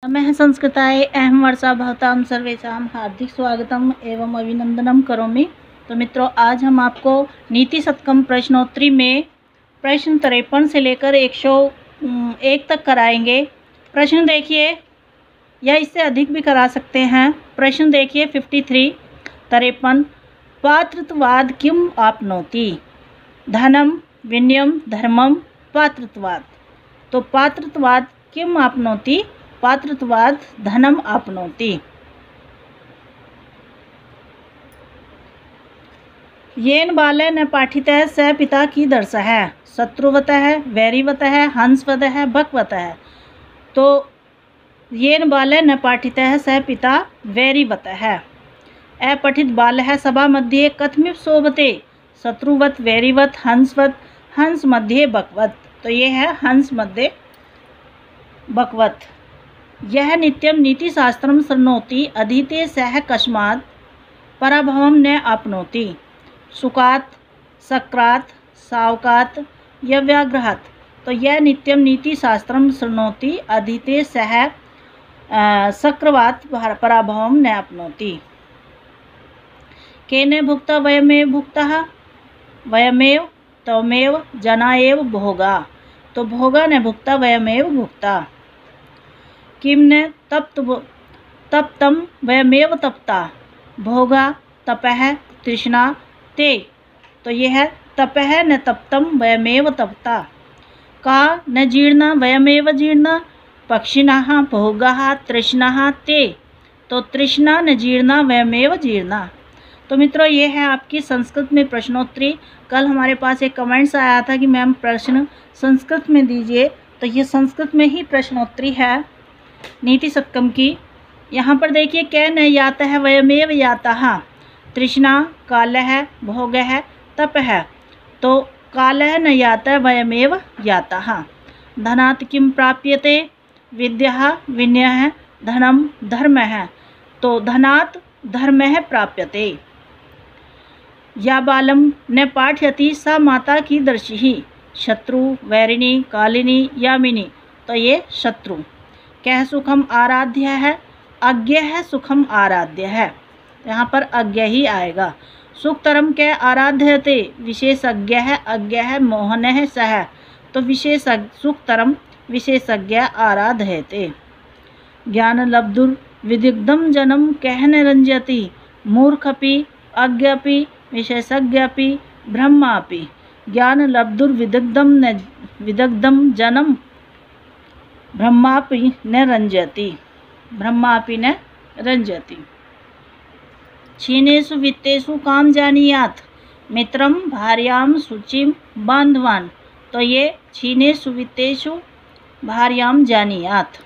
नमः संस्कृताय अहं वर्षा भवतां सर्वेषां हार्दिक स्वागतम एवं अभिनंदनम करोमि। तो मित्रों, आज हम आपको नीति शतकम प्रश्नोत्तरी में प्रश्न 53 से लेकर 101 तक कराएंगे। प्रश्न देखिए, या इससे अधिक भी करा सकते हैं। प्रश्न देखिए 53 53 पात्रत्वाद किम आपनोति, धनम विनयम धर्मम पात्रत्वाद। तो पात्रत्वाद किम आपनोति, पात्रत्वाद धनम आपनोति। येन बालेन पाठितः स पिता की दर्शः, शत्रुवतः वैरीवतः हंसवतः भक्वतः। तो येन बालेन पाठितः स पिता वैरीवतः। अपठित बालः सभा मध्ये कथमिव शोभते, शत्रुवत वैरीवत हंसवत हंस मध्ये बकवत। तो ये है हंस मध्ये बकवत। यह नित्यम नीतिशास्त्रम शृणोति, अधीते सह कस्मात् पराभवम न आपनोति, सुखात् सक्रात् सावकात् यव्याघ्रात्। तो यह नित्यम नीतिशास्त्रम शृणोति, अधीते सह सक्रवात् पराभवम न आपनोति। केन भुक्ता वयमेव भुक्तः, वयमेव त्वमेव जना एव भोगा। तो भोगा न भुक्ता वयमेव भुक्ता। किम न तप्तम वयमेव तप्ता, भोगा तपः तृष्णा ते। तो यह है तपः न तप्तम वयमेव तप्ता। का न जीर्णा वयमेव जीर्णा, पक्षिणः भोगाः तृष्णाः ते। तो तृष्णा न जीर्णा वयमेव जीर्णा। तो मित्रों, ये है आपकी संस्कृत में प्रश्नोत्तरी। कल हमारे पास एक कमेंट्स आया था कि मैम प्रश्न संस्कृत में दीजिए, तो ये संस्कृत में ही प्रश्नोत्तरी है नीति शतकम की। यहाँ पर देखिए, कै न यातः वयमेव यातः, तृष्णा कालः भोगः तपः। तो कालः न यातः वयमेव यातः। धनात् किं प्राप्यते, विद्या विनयः धनम धर्मः। तो धनात् धर्मः प्राप्यते। या बालम न पाठयति सा माता की दर्शिः, शत्रु वैरिणी कालिनी यामिनी। तो ये शत्रु। कह सुखम आराध्य है, अज्ञ है सुखम आराध्य है। यहाँ पर अज्ञ ही आएगा। सुखतरम क्या आराध्यते, विशेषज्ञ है अज्ञ है मोहन है सह। तो विशेषज्ञ सुखतरम विशेषज्ञ आराध्यते। ज्ञान लब्धुर विदिग्धम जनम कह न रंजति, मूर्खपि अज्ञपि विशेषज्ञपि ब्रह्मापि। ज्ञान लब्धुर विदग्धम जनम ब्रह्मापि न रंजति, ब्रह्मापि न रंजति। क्षीणेषु वित्तेषु काम जानीयात्, मित्रम भार्याम शुचिम बांधवान। तो ये क्षीणेषु वित्तेषु भार्याम जानीयात्।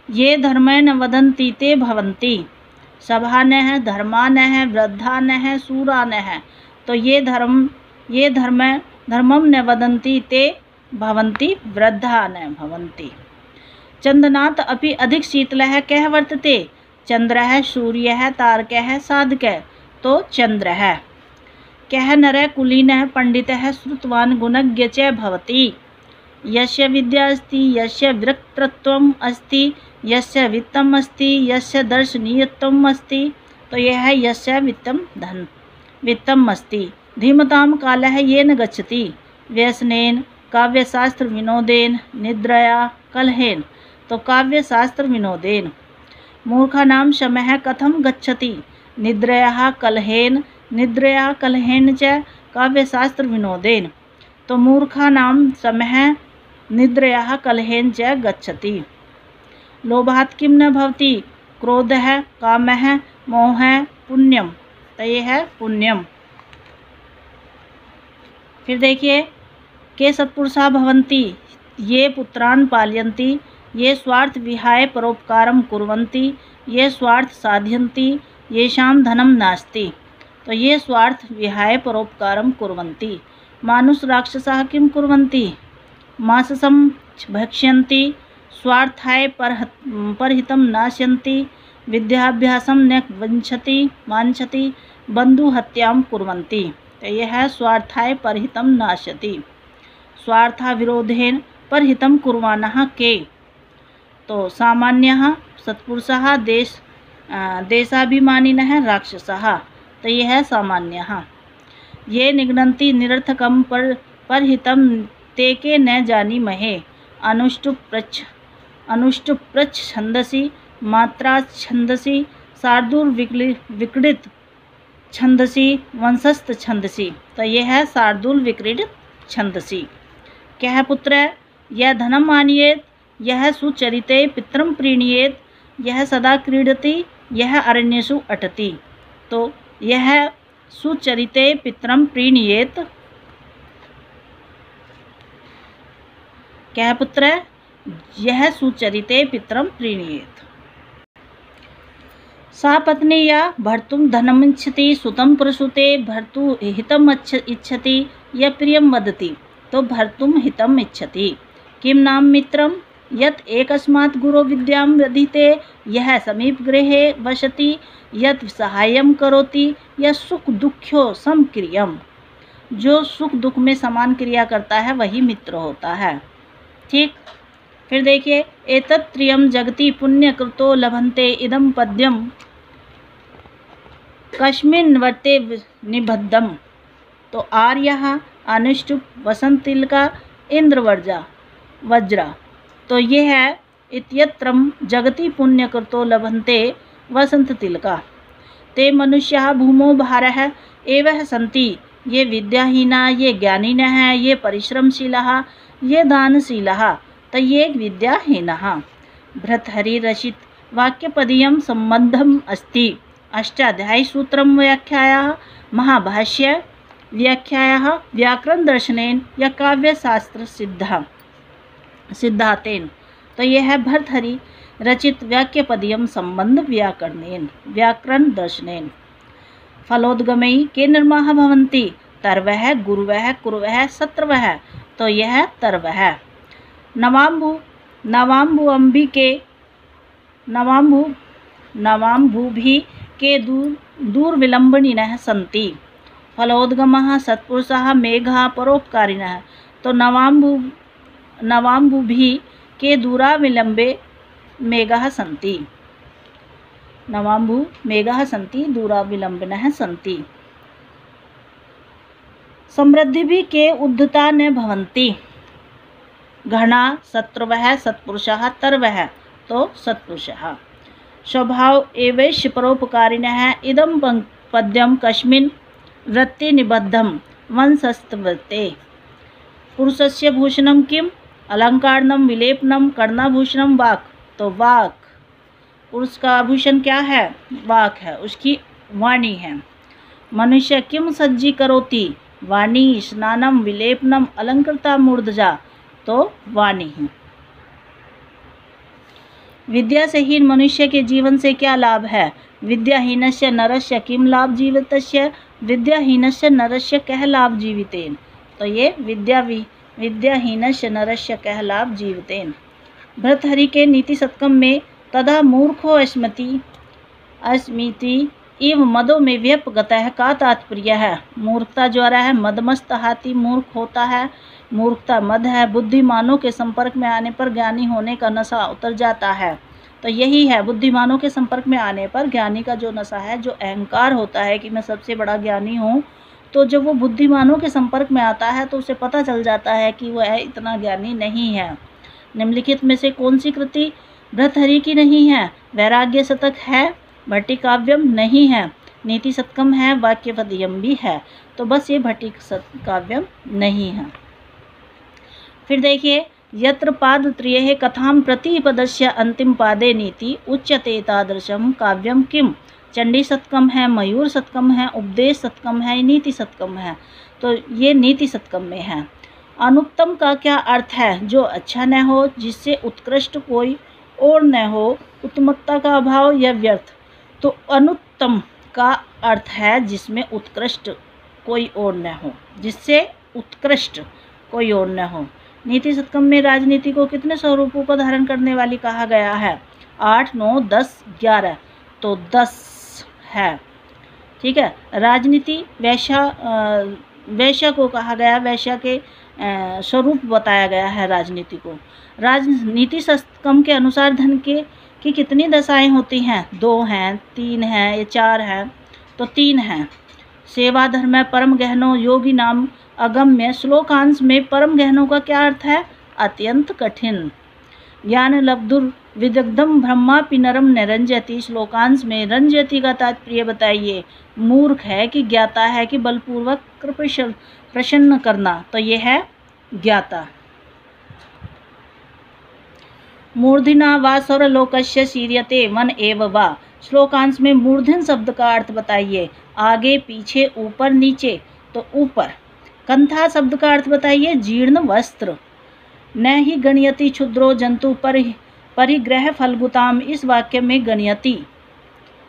ये धर्मेण वदन्ति ते भवन्ति, सभानः धर्मानः वृद्धानः शूरानः। तो ये धर्मम न वदन्ति ते भवन्ति वृद्धानः भवन्ति। चंदनात् अपि अधिक शीतलः कः वर्तते, चंद्रः सूर्यः तारकः साधकः। तो चंद्रः। कः नरः कुलीनः पंडितः श्रुतवान् गुणज्ञ च भवति। यस्य विद्या अस्ति, यस्य वक्तृत्वम् अस्ति, यस्य वित्तम् अस्ति, यस्य दर्शनीयत्वम् अस्ति। तो यह है यस्य वित्तम् अस्ति। धीमतां कालः येन गच्छति, व्यसनेन काव्यशास्त्र विनोदेन निद्रया कलहेन। तो काव्यशास्त्र विनोदेन। मूर्खानां शमः कथं गच्छति, निद्रया कलहेन च काव्यशास्त्र विनोदेन। तो मूर्खानां शमः निद्रया कलहेन च गच्छति। लोभात् किं न भवति, क्रोधः कामः मोहः पुण्यम। तो ये है पुण्यम। फिर देखिए, के सत्पुरुषा भवन्ति, ये पुत्रान् पालयन्ति, ये स्वार्थ विहाय परोपकारं कुर्वन्ति, ये स्वार्थ साधयन्ति, येषां धनं नास्ति। तो ये स्वार्थ विहाय परोपकारं कुर्वन्ति। मानुष राक्षसाः किं कुर्वन्ति, मांसं भक्ष्यन्ति, स्वार्थाय परहितं नाशयन्ति, विद्याभ्यासं न वाञ्छति बन्धुहत्यां कुर्वन्ति। तो यह है स्वार्थाय परहितं नाशयति। स्वार्था विरोधेन परहितं कुर्वाणः के। तो सामान्यः सत्पुरुषः देशाभिमानिनः राक्षसः, तो ये है सामान्यः। ये निगणन्ति निरर्थकं परहितं ते के न जानीमहे, अनुष्टुप् छन्दसि मात्रा छन्दसि शार्दूलविक्रीडित छन्दसि वंशस्थ छन्दसि, तो ये है शार्दूलविक्रीडित छन्दसि। क्या है पुत्र? यह धनम आनीयेत, यह सुचरिते पितरम प्रीणीयेत, यह सदा क्रीडति, यह अरण्येषु अटति, तो यह सुचरिते पितरम प्रीणीयेत। क्या है पुत्र? यह सुचरिते पितरम प्रीणीयेत। सा पत्नी या भर्तुं धनमिच्छति, सुतं प्रसूते भर्तु हितम् इच्छति, या प्रियं वदति, तो भर्तुं हितम् इच्छति। किं नाम मित्रं? यत् एकस्मात् गुरो विद्यां व्यधीते, यह समीप गृहे वसति, यत् सहायं करोति, यह सुख दुःख्यो समक्रियम, जो सुख दुख में समान क्रिया करता है वही मित्र होता है। ठीक, फिर देखिए, एतत् त्रियं जगति पुण्यकृतो लभन्ते इदं पद्यम कस्मिन् वर्ते निबद्धम, तो आर्यः अनुष्टुप वसंतिलका इंद्रवर्जा वज्रा, तो ये है इत्यत्रम जगति पुण्यकृतो लभन्ते वसंत तिलका, ते मनुष्याः भूमौ भारः एवं सन्ति, ये विद्याहीना, ये ज्ञानिनः, ये परिश्रमशीलाः, ये दानशीलाः, तो ये विद्याहीनाः। भर्तृहरि रचित वाक्यपदीयं संबंधम अस्ति, अष्टाध्यायीसूत्रं व्याख्यायाः महाभाष्य व्याख्यायाः व्याकरण दर्शनेन या काव्यशास्त्र सिद्धातेन, तो यह है भर्तृहरि रचित वाक्यपदीयं संबंध व्याकरण दर्शनेन। फलोद्गमयी के निर्माः भवन्ति, तर्वः गुरुवः कुरवः सत्रवः, तो यह तर्वः। नवाम्बुभि के दूर विलंबनिनः सन्ति, फलोद्गमः सत्पुरुषः मेघः परोपकारिणः, तो नवाम्बुभि के दूरा विलंबे मेघः सन्ति, नवाम्बु मेघः सन्ति दूरा विलंबिनः सन्ति। समृद्धिभि के उद्धता न भवन्ति, घना शत्रुवः सत्पुरुषः तर्वः, तो सत्पुरुषः। स्वभाव एवैष परोपकारिणः इदं पद्यं कस्मिन् वृत्ति निबद्धं वंशस्तवते। पुरुषस्य भूषणं किम्? अलंकारनम विलेपनम कर्णाभूषणम वाक्, तो वाक्, पुरुष का आभूषण क्या है? वाक् है, उसकी वाणी है। मनुष्य किम सज्जी करोति? वाणी। स्नानम विलेपनम अलंकृता मूर्धजा, तो वाणी है। विद्या से हीन मनुष्य के जीवन से क्या लाभ है? विद्याहीनस्य नरस्य किम लाभ जीवितस्य? विद्याहीनस्य नरस्य कह लाभ जीवितेन, तो ये विद्याहीनस्य नरस्य कह लाभ जीवितेन। भर्तृहरि के नीति शतकम में तदा मूर्खो अस्मिति इव मदो में व्यपगतः का तात्पर्य है? मूर्खता ज्वारा है, मदमस्त हाथी मूर्ख होता है, मूर्खता मद है, बुद्धिमानों के संपर्क में आने पर ज्ञानी होने का नशा उतर जाता है, तो यही है। बुद्धिमानों के संपर्क में आने पर ज्ञानी का जो नशा है, जो अहंकार होता है कि मैं सबसे बड़ा ज्ञानी हूँ, तो जब वो बुद्धिमानों के संपर्क में आता है तो उसे पता चल जाता है कि वह इतना ज्ञानी नहीं है। निम्नलिखित में से कौन सी कृति भर्तृहरि की नहीं है? वैराग्य शतक है, भट्टी काव्यम नहीं है, नीति शतकम है, वाक्यपदीयम भी है, तो बस ये भट्टी काव्यम नहीं है। फिर देखिए, यत्र पादत्रयेः कथां प्रतिपदस्य अंतिम पादे नीति उच्यते तादृशम काव्यम किम? चंडी शतकम है, मयूर शतकम है, उपदेश शतकम है, नीति शतकम है, तो ये नीति शतकम में है। अनुत्तम का क्या अर्थ है? जो अच्छा न हो, जिससे उत्कृष्ट कोई और न हो, उत्तमता का अभाव या व्यर्थ, तो अनुत्तम का अर्थ है जिसमें उत्कृष्ट कोई और न हो, जिससे उत्कृष्ट कोई और न हो। नीति शतकम में राजनीति को कितने स्वरूपों को धारण करने वाली कहा गया है? 8, 9, 10, 11, तो 10 है। ठीक है। राजनीति वैश्या को कहा गया, वैश्या के स्वरूप बताया गया है राजनीति को। राजनीति षटकम के अनुसार धन की कितनी दशाएं होती हैं? 2 हैं, 3 हैं या 4 हैं? तो 3 हैं। सेवा धर्म परम गहनो योगी नाम अगम्य। श्लोकांश में परम गहनों का क्या अर्थ है? अत्यंत कठिन। ज्ञान लब्धुर विदग्धम ब्रह्मापि नरम निरंजति। श्लोकांश में रंजति का तात्पर्य बताइए। मूर्ख है कि ज्ञाता है कि बलपूर्वक प्रसन्न करना? तो ये है ज्ञाता। मूर्धना वा सर्वलोकस्य शीर्यते वन एव वा। श्लोकांश में मूर्धन शब्द का अर्थ बताइए। आगे, पीछे, ऊपर, नीचे। तो ऊपर। कंथा शब्द का अर्थ बताइए। जीर्ण वस्त्र। न ही गणयति क्षुद्रो जंतु परिग्रह फलगुताम। इस वाक्य में गणयति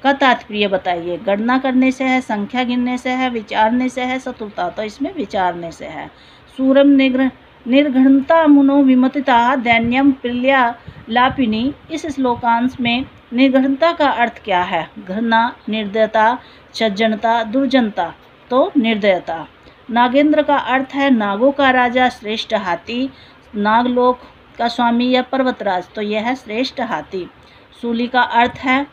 का तात्पर्य बताइए। गणना करने से है, संख्या गिनने से है, विचारने से है, शत्रुता। तो इसमें विचारने से है। सूरम निर्घृणता मुनो विमतिता दैन्यम प्रिल्या लापिनी। इस श्लोकांश में निर्घृणता का अर्थ क्या है? घृणा, निर्दयता, सज्जनता, दुर्जनता। तो निर्दयता। नागेंद्र का अर्थ है नागों का राजा, श्रेष्ठ हाथी। नागलोक का स्वामी या पर्वतराज। तो यह है श्रेष्ठ हाथी। सूली का अर्थ है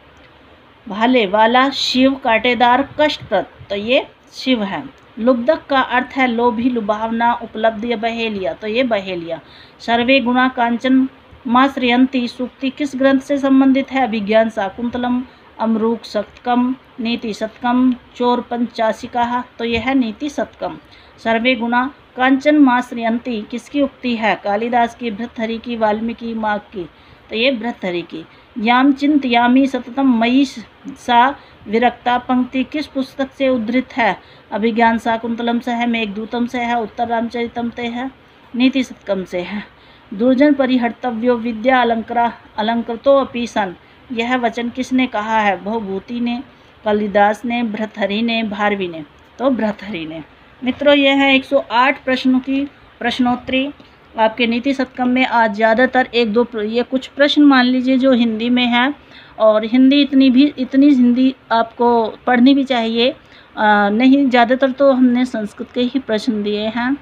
भाले वाला, शिव, कांटेदार, कष्टप्रद। तो ये शिव है। लुब्धक का अर्थ है लोभी, लुभावना, उपलब्धि या बहेलिया। तो ये बहेलिया। सर्वे गुणा कांचन माश्रयंती सूक्ति किस ग्रंथ से संबंधित है? अभिज्ञान शाकुंतलम, अमरूक शतकम, नीति शतकम, चोर पंचाशिका। तो यह है नीति शतकम। सर्वे गुणा कांचन माश्रयंती किसकी उक्ति है? कालिदास की, भृतहरि की, वाल्मीकि, माघ की। तो ये भृतहरि की। याम चिंतयामि सततम मयि सा विरक्ता पंक्ति किस पुस्तक से उद्धृत है? अभिज्ञान शाकुंतलम से है, मेघदूतम से है, उत्तर रामचरितम से है, नीति शतकम से है। दुर्जन परिहर्तव्यो विद्या अलंकृतो अपि सन। यह वचन किसने कहा है? भवभूति ने, कालिदास ने, भृतहरि ने, भारवी ने। तो भृतहरि ने। मित्रों, यह है 108 प्रश्नों की प्रश्नोत्तरी आपके नीति शतकम में। आज ज़्यादातर 1-2 ये कुछ प्रश्न मान लीजिए जो हिंदी में है, और हिंदी इतनी हिंदी आपको पढ़नी भी चाहिए। नहीं, ज़्यादातर तो हमने संस्कृत के ही प्रश्न दिए हैं।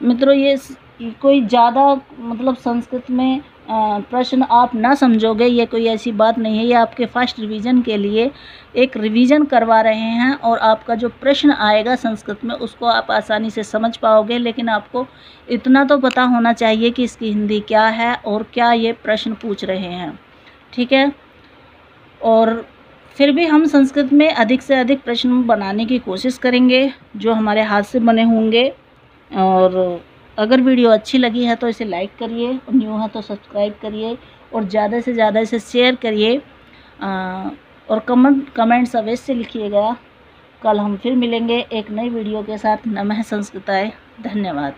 मित्रों, ये कोई ज़्यादा मतलब संस्कृत में प्रश्न आप ना समझोगे, ये कोई ऐसी बात नहीं है। ये आपके फर्स्ट रिवीजन के लिए एक रिवीजन करवा रहे हैं, और आपका जो प्रश्न आएगा संस्कृत में उसको आप आसानी से समझ पाओगे। लेकिन आपको इतना तो पता होना चाहिए कि इसकी हिंदी क्या है और क्या ये प्रश्न पूछ रहे हैं। ठीक है। और फिर भी हम संस्कृत में अधिक से अधिक प्रश्न बनाने की कोशिश करेंगे जो हमारे हाथ से बने होंगे। और अगर वीडियो अच्छी लगी है तो इसे लाइक करिए, और न्यू है तो सब्सक्राइब करिए, और ज़्यादा से ज़्यादा इसे शेयर करिए, और कमेंट्स अवश्य लिखिएगा। कल हम फिर मिलेंगे एक नई वीडियो के साथ। नमः संस्कृताय। धन्यवाद।